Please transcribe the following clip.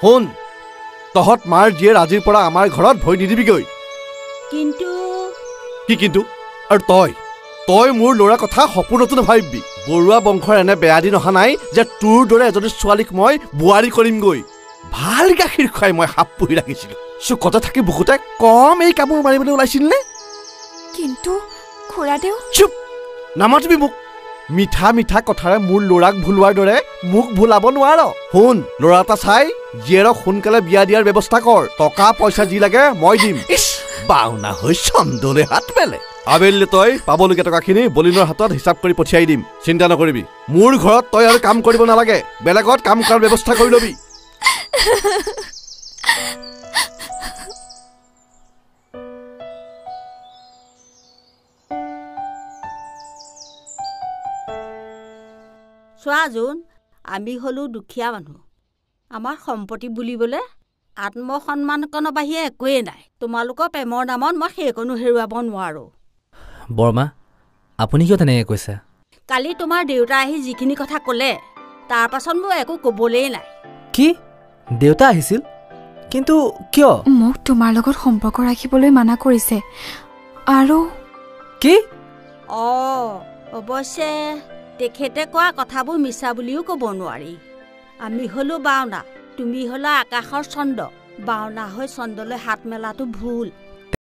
শুন তহঁত মাৰ জীয়েৰ আজিৰ পৰা আমাৰ ঘৰত ভয় নিদিবিগৈ কিন্তু কি কিন্তু আৰু তই মোৰ ল'ৰাৰ কথা সপোনতো নাভাবিবি বৰুৱা বংশৰ এনে বেয়া দিন অহা নাই যে তোৰ দৰে এজনী ছোৱালীক মই বোৱাৰী কৰিমগৈ ভাল গাখীৰ খুৱাই মই সাপ পুহি ৰাখিছিলো চুকতে থাকি বুকুতে কম এই কামোৰ মাৰিবলৈ ওলাইছিল নে কিন্তু খুৰাদেউ চুপ নামাতিবি মোক মিঠা মিঠা কথাৰে মোৰ ল'ৰাক ভুলোৱাৰ দৰে মোক ভুলাব নোৱাৰ শুন ল'ৰা এটা চাই জীয়েৰক সোনকালে বিয়া দিয়াৰ ব্যৱস্থা কৰ টকা পইচা যি লাগে মই দিম বাওনা হৈ চন্দলে হাত পেলে আবেলি তই পাবলগীয়া টকাখিনি বলিনৰ হাতত হিচাপ কৰি পঠিয়াই দিম চিন্তা নকৰিবি মোৰ ঘৰত তই আৰু কাম কৰিব নালাগে বেলেগত কাম কৰাৰ ব্যৱস্থা কৰি ল'বি চোৱাচোন আমি হলো দুখীয়া মানুহ আমাৰ সম্পত্তি বুলিবলৈ আত্মসন্মানকণৰ বাহিৰে একোৱেই নাই তোমালোকৰ প্ৰেমৰ নামত মই সেইকণো হেৰুৱাব নোৱাৰোঁ বৰমা আপুনি কিয় তেনেকৈ কৈছে কালি তোমাৰ দেউতা আহি যিখিনি কথা ক'লে তাৰ পাছত মোৰ একো ক'বলেই নাই কি দেউতা আহিছিল কিন্তু কিয় মোক তোমাৰ লগত সম্পৰ্ক ৰাখিবলৈ মানা কৰিছে আৰু কি অৱশ্যে তেখেতে কোৱা কথাবোৰ মিছা বুলিও ক'ব নোৱাৰি আমি হলো বাওনা তুমি হলা আকাশৰ চন্দ্ৰ বাওনা হৈ চন্দ্ৰলৈ হাত মেলাটো ভুল